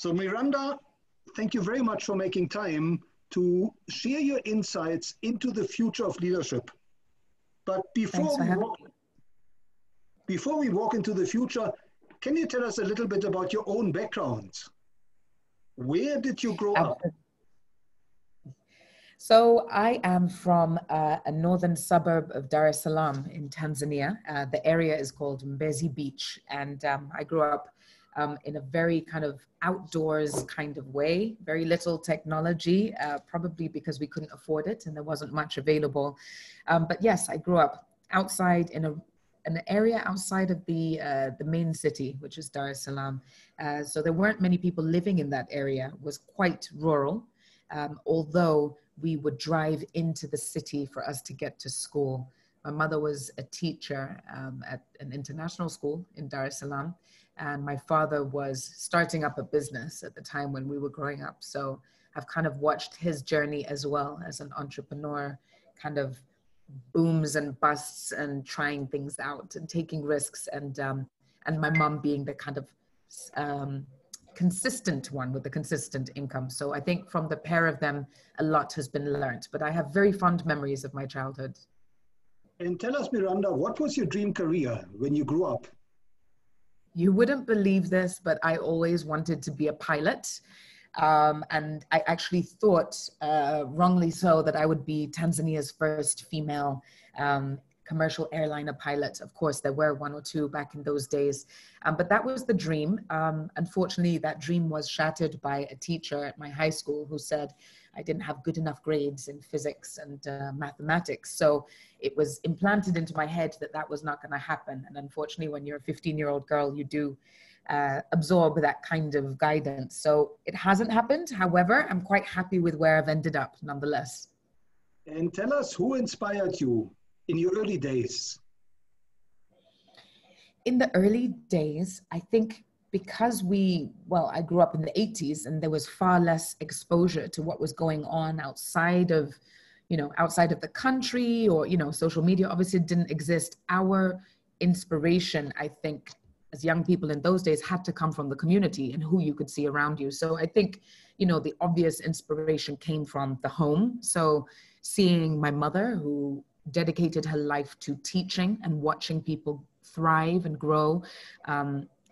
So Miranda, thank you very much for making time to share your insights into the future of leadership. But before we walk into the future, can you tell us a little bit about your own background? Where did you grow up? So I am from a northern suburb of Dar es Salaam in Tanzania. The area is called Mbezi Beach. And I grew up in a very kind of outdoors kind of way, very little technology, probably because we couldn't afford it and there wasn't much available. But yes, I grew up outside in an area outside of the main city, which is Dar es Salaam. So there weren't many people living in that area. It was quite rural, although we would drive into the city for us to get to school. My mother was a teacher at an international school in Dar es Salaam, and my father was starting up a business at the time when we were growing up. So I've kind of watched his journey as well as an entrepreneur, kind of booms and busts and trying things out and taking risks, and my mom being the kind of consistent one with the consistent income. So I think from the pair of them, a lot has been learned, but I have very fond memories of my childhood. And tell us, Miranda, what was your dream career when you grew up? You wouldn't believe this, but I always wanted to be a pilot. And I actually thought, wrongly so, that I would be Tanzania's first female commercial airliner pilot. Of course, there were one or two back in those days, but that was the dream. Unfortunately, that dream was shattered by a teacher at my high school who said I didn't have good enough grades in physics and mathematics. So it was implanted into my head that that was not going to happen. And unfortunately, when you're a 15-year-old girl, you do absorb that kind of guidance. So it hasn't happened. However, I'm quite happy with where I've ended up nonetheless. And tell us, who inspired you in your early days? In the early days, I think because I grew up in the 80s and there was far less exposure to what was going on outside of the country, or, social media obviously didn't exist. Our inspiration, I think, as young people in those days had to come from the community and who you could see around you. So I think, the obvious inspiration came from the home. So seeing my mother, who dedicated her life to teaching and watching people thrive and grow,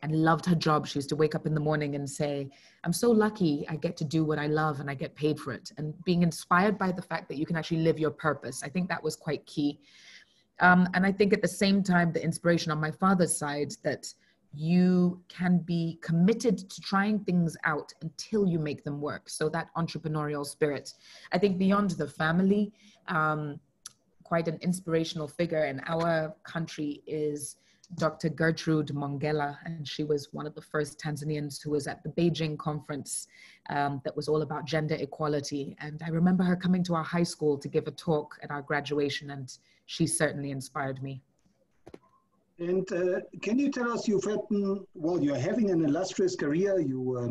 and loved her job. She used to wake up in the morning and say, I'm so lucky I get to do what I love and I get paid for it. And being inspired by the fact that you can actually live your purpose. I think that was quite key. And I think at the same time, the inspiration on my father's side, that you can be committed to trying things out until you make them work. So that entrepreneurial spirit, I think beyond the family, quite an inspirational figure in our country is Dr. Gertrude Mongella, and she was one of the first Tanzanians who was at the Beijing conference that was all about gender equality. And I remember her coming to our high school to give a talk at our graduation, and she certainly inspired me. And can you tell us, you're having an illustrious career. You're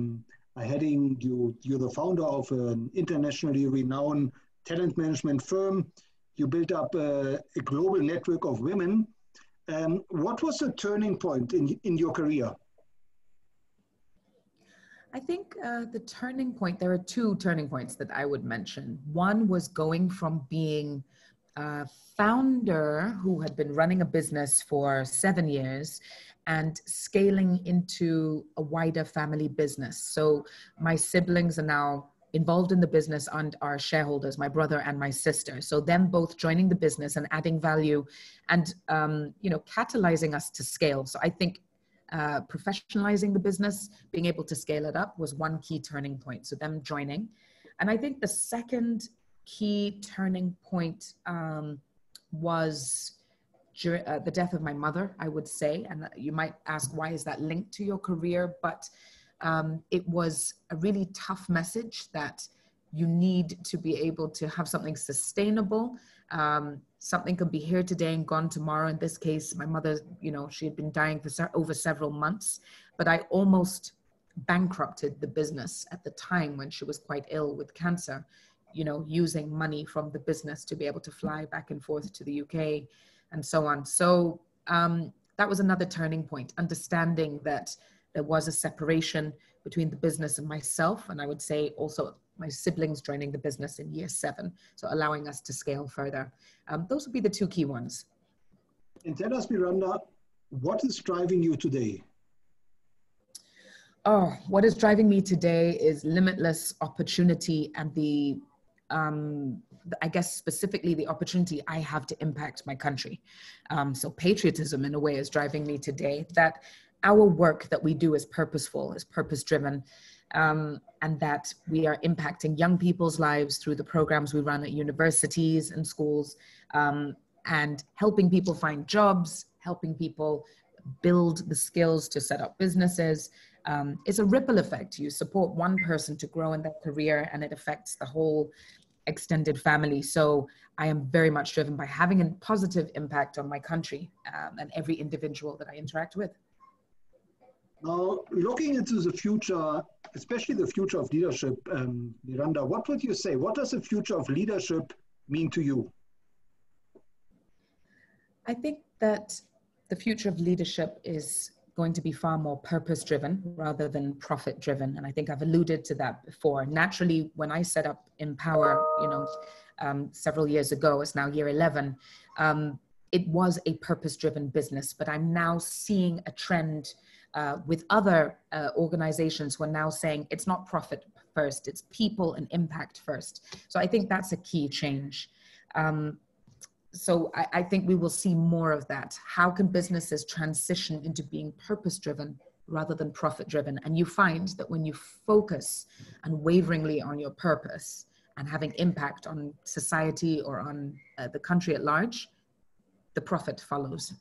the founder of an internationally renowned talent management firm. You built up a global network of women. What was the turning point in your career? I think the turning point, there are two turning points that I would mention. One was going from being a founder who had been running a business for 7 years and scaling into a wider family business. So my siblings are now involved in the business and are shareholders, my brother and my sister. So them both joining the business and adding value and, catalyzing us to scale. So I think professionalizing the business, being able to scale it up was one key turning point. So them joining. And I think the second key turning point was the death of my mother, I would say. And you might ask, why is that linked to your career? But it was a really tough message that you need to be able to have something sustainable. Something could be here today and gone tomorrow. In this case, my mother, she had been dying for over several months, but I almost bankrupted the business at the time when she was quite ill with cancer, using money from the business to be able to fly back and forth to the UK and so on. So that was another turning point, understanding that there was a separation between the business and myself, and I would say also my siblings joining the business in year 7, so allowing us to scale further. Those would be the 2 key ones. And tell us, Miranda, what is driving you today? Oh, what is driving me today is limitless opportunity and I guess specifically the opportunity I have to impact my country. So patriotism in a way is driving me today, that our work that we do is purposeful, is purpose-driven, and that we are impacting young people's lives through the programs we run at universities and schools, and helping people find jobs, helping people build the skills to set up businesses. It's a ripple effect. You support one person to grow in their career and it affects the whole extended family. So I am very much driven by having a positive impact on my country and every individual that I interact with. Now, looking into the future, especially the future of leadership, Miranda, what would you say? What does the future of leadership mean to you? I think that the future of leadership is going to be far more purpose-driven rather than profit-driven. And I think I've alluded to that before. Naturally, when I set up Empower, several years ago, it's now year 11, it was a purpose-driven business, but I'm now seeing a trend with other organizations who are now saying it's not profit first, it's people and impact first. So I think that's a key change. So I think we will see more of that. How can businesses transition into being purpose-driven rather than profit-driven? And you find that when you focus unwaveringly on your purpose and having impact on society or on the country at large, the profit follows.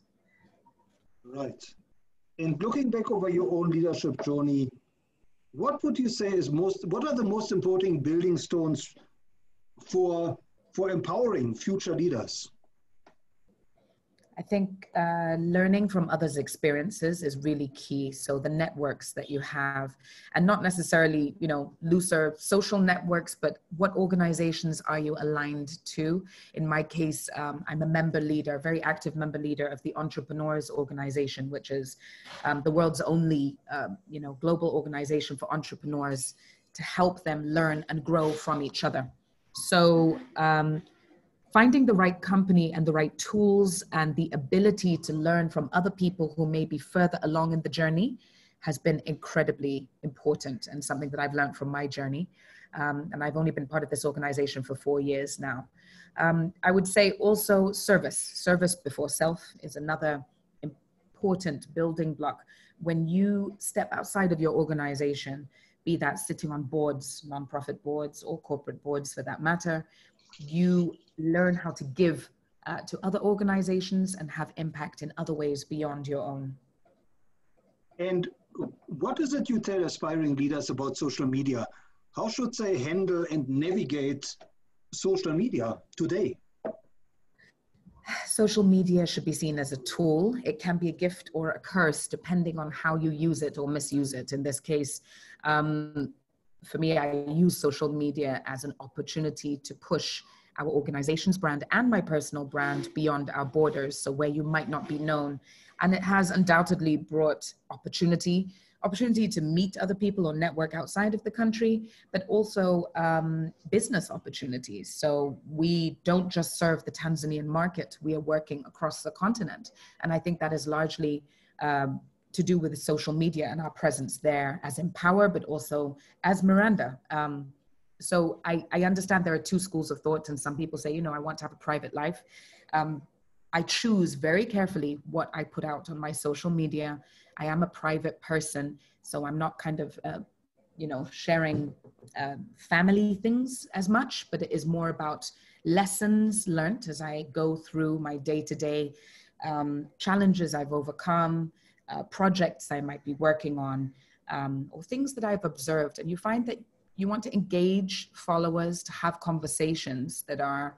Right. And looking back over your own leadership journey, what would you say is what are the most important building stones for empowering future leaders? I think learning from others' experiences is really key. So the networks that you have, and not necessarily, looser social networks, but what organizations are you aligned to? In my case, I'm a member leader, very active member leader of the Entrepreneurs organization, which is the world's only, global organization for entrepreneurs to help them learn and grow from each other. So, finding the right company and the right tools and the ability to learn from other people who may be further along in the journey has been incredibly important and something that I've learned from my journey. And I've only been part of this organization for 4 years now. I would say also service before self is another important building block. When you step outside of your organization, be that sitting on boards, nonprofit boards or corporate boards for that matter, you learn how to give to other organizations and have impact in other ways beyond your own. And what is it you tell aspiring leaders about social media? How should they handle and navigate social media today? Social media should be seen as a tool. It can be a gift or a curse depending on how you use it or misuse it. In this case, for me, I use social media as an opportunity to push our organization's brand and my personal brand beyond our borders, so where you might not be known. And it has undoubtedly brought opportunity to meet other people or network outside of the country, but also business opportunities. So we don't just serve the Tanzanian market, we are working across the continent. And I think that is largely to do with the social media and our presence there as Empower, but also as Miranda. So I understand there are 2 schools of thought, and some people say, I want to have a private life. I choose very carefully what I put out on my social media. I am a private person, so I'm not kind of, sharing family things as much, but it is more about lessons learned as I go through my day-to-day challenges I've overcome, projects I might be working on, or things that I've observed. And you find that you want to engage followers to have conversations that are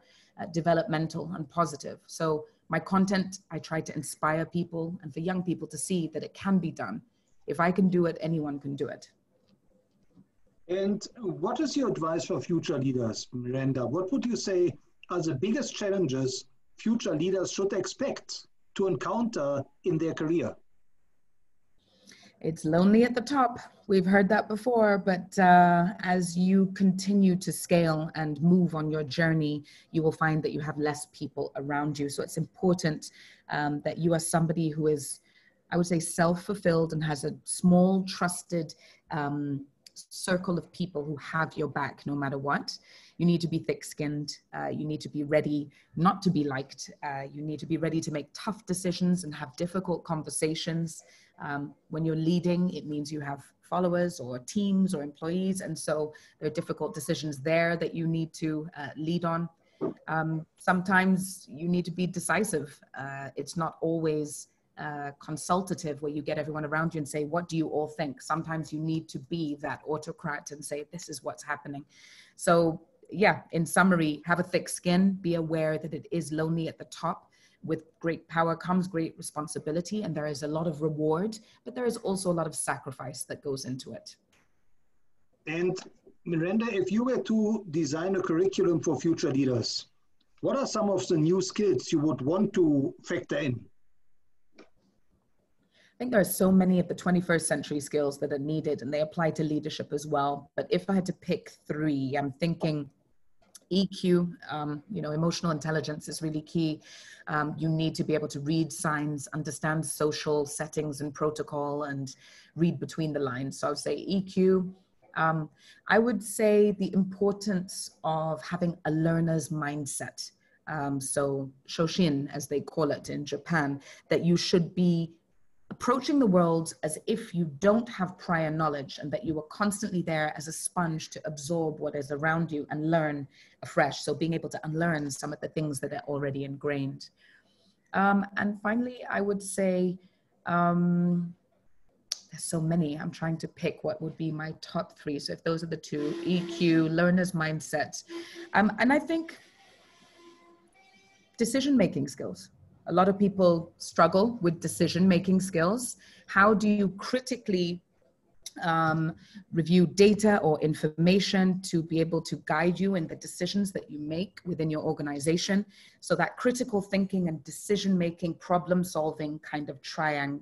developmental and positive. So my content, I try to inspire people and for young people to see that it can be done. If I can do it, anyone can do it. And what is your advice for future leaders, Miranda? What would you say are the biggest challenges future leaders should expect to encounter in their career? It's lonely at the top. We've heard that before, but as you continue to scale and move on your journey, you will find that you have less people around you. So it's important that you are somebody who is, I would say, self-fulfilled and has a small, trusted circle of people who have your back no matter what. You need to be thick-skinned. You need to be ready not to be liked. You need to be ready to make tough decisions and have difficult conversations. When you're leading, it means you have followers or teams or employees. And so there are difficult decisions there that you need to lead on. Sometimes you need to be decisive. It's not always consultative where you get everyone around you and say, what do you all think? Sometimes you need to be that autocrat and say, this is what's happening. So yeah, in summary, have a thick skin, be aware that it is lonely at the top. With great power comes great responsibility, and there is a lot of reward, but there is also a lot of sacrifice that goes into it. And Miranda, if you were to design a curriculum for future leaders, what are some of the new skills you would want to factor in? I think there are so many of the 21st century skills that are needed, and they apply to leadership as well. But if I had to pick three, I'm thinking EQ, emotional intelligence is really key. You need to be able to read signs, understand social settings and protocol, and read between the lines. So I would say EQ. I would say the importance of having a learner's mindset. So shoshin, as they call it in Japan, that you should be approaching the world as if you don't have prior knowledge, and that you are constantly there as a sponge to absorb what is around you and learn afresh. So being able to unlearn some of the things that are already ingrained. And finally, I would say, there's so many. I'm trying to pick what would be my top three. So if those are the two, EQ, learner's mindset, and I think decision-making skills. A lot of people struggle with decision-making skills. How do you critically review data or information to be able to guide you in the decisions that you make within your organization? So that critical thinking and decision-making, problem-solving kind of triad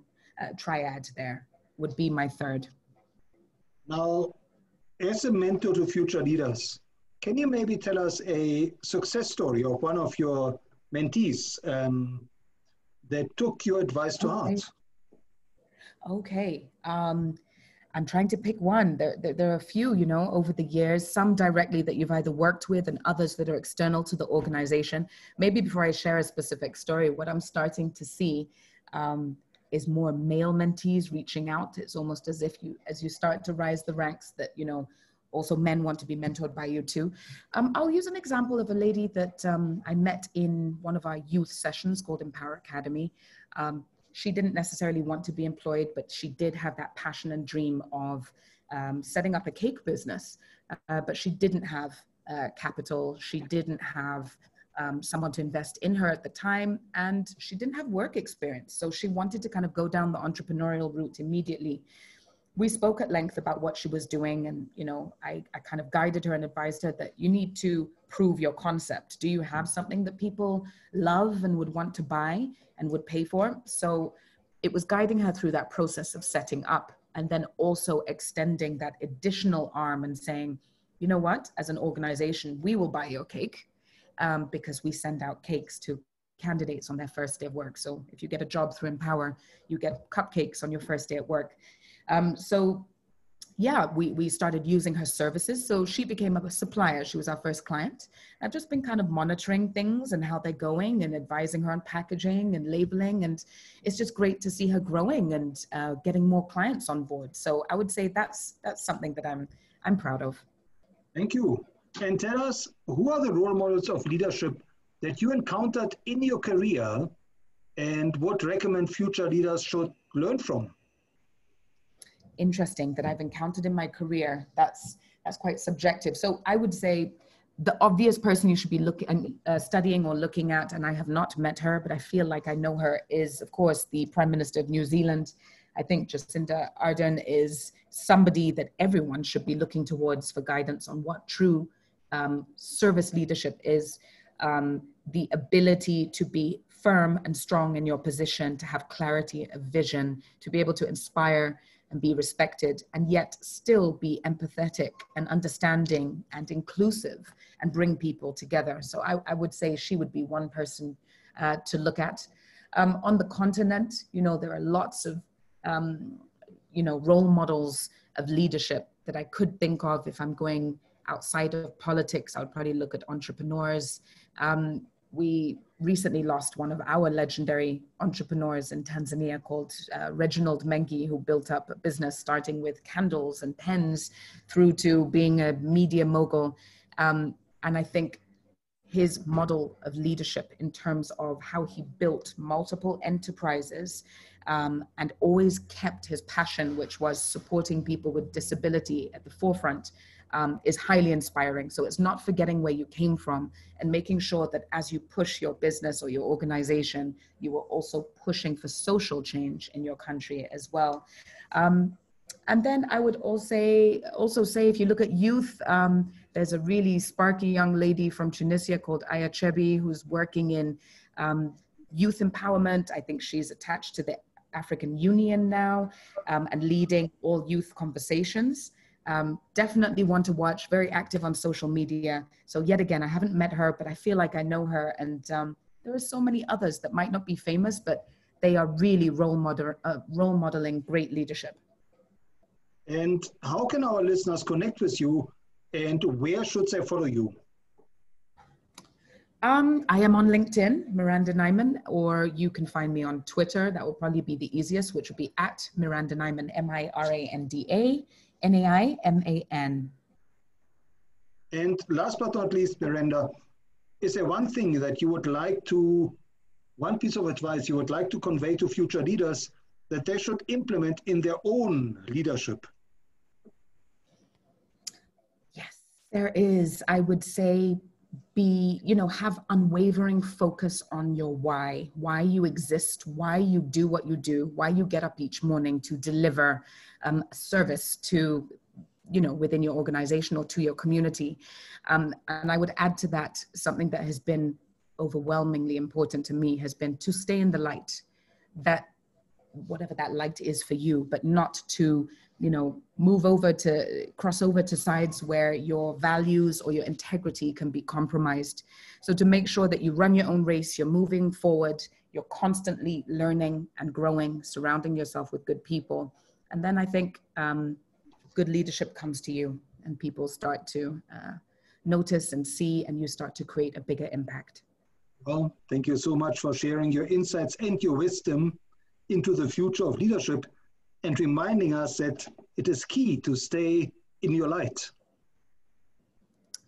there would be my third. Now, as a mentor to future leaders, can you maybe tell us a success story of one of your mentees that took your advice to heart? Okay. I'm trying to pick one. There are a few, over the years, some directly that you've either worked with and others that are external to the organization. Maybe before I share a specific story, what I'm starting to see is more male mentees reaching out. It's almost as if as you start to rise the ranks that, also men want to be mentored by you too. I'll use an example of a lady that I met in one of our youth sessions called Empower Academy. She didn't necessarily want to be employed, but she did have that passion and dream of setting up a cake business. But she didn't have capital. She didn't have someone to invest in her at the time, and she didn't have work experience. So she wanted to kind of go down the entrepreneurial route immediately. We spoke at length about what she was doing, and I kind of guided her and advised her that you need to prove your concept. Do you have something that people love and would want to buy and would pay for? So it was guiding her through that process of setting up, and then also extending that additional arm and saying, you know what, as an organization, we will buy your cake because we send out cakes to candidates on their first day of work. So if you get a job through Empower, you get cupcakes on your first day at work. So yeah, we started using her services. So she became a supplier. She was our first client. I've just been kind of monitoring things and how they're going and advising her on packaging and labeling. And it's just great to see her growing and getting more clients on board. So I would say that's something that I'm proud of. Thank you. And tell us, who are the role models of leadership that you encountered in your career, and what recommend future leaders should learn from? Interesting that I've encountered in my career. That's quite subjective. So I would say the obvious person you should be studying or looking at, and I have not met her, but I feel like I know her, is of course the Prime Minister of New Zealand. I think Jacinda Ardern is somebody that everyone should be looking towards for guidance on what true service leadership is. The ability to be firm and strong in your position, to have clarity of vision, to be able to inspire and be respected, and yet still be empathetic and understanding and inclusive and bring people together. So I would say she would be one person to look at. On the continent, you know, there are lots of, you know, role models of leadership that I could think of. If I'm going outside of politics, I would probably look at entrepreneurs. We recently lost one of our legendary entrepreneurs in Tanzania called Reginald Mengi, who built up a business starting with candles and pens through to being a media mogul. And I think his model of leadership in terms of how he built multiple enterprises and always kept his passion, which was supporting people with disability, at the forefront, is highly inspiring. So it's not forgetting where you came from and making sure that as you push your business or your organization, you are also pushing for social change in your country as well. And then I would also say, if you look at youth, there's a really sparky young lady from Tunisia called Aya Chebi, who's working in youth empowerment. I think she's attached to the African Union now and leading all youth conversations. Definitely one to watch, very active on social media. So yet again, I haven't met her, but I feel like I know her. And there are so many others that might not be famous, but they are really role modeling great leadership. And how can our listeners connect with you, and where should they follow you? I am on LinkedIn, Miranda Naiman, or you can find me on Twitter. That will probably be the easiest, which would be at Miranda Naiman, MIRANDA, NAIMAN. And last but not least, Miranda, is there one thing that you would like to, one piece of advice you would like to convey to future leaders that they should implement in their own leadership? Yes, there is. I would say have unwavering focus on your why you exist, why you do what you do, why you get up each morning to deliver service to, within your organization or to your community. And I would add to that, something that has been overwhelmingly important to me has been to stay in the light, that whatever that light is for you, but not to cross over to sides where your values or your integrity can be compromised. So to make sure that you run your own race, you're moving forward, you're constantly learning and growing, surrounding yourself with good people. And then I think good leadership comes to you and people start to notice and see, and you start to create a bigger impact. Well, thank you so much for sharing your insights and your wisdom into the future of leadership, and reminding us that it is key to stay in your light.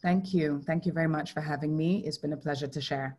Thank you. Thank you very much for having me. It's been a pleasure to share.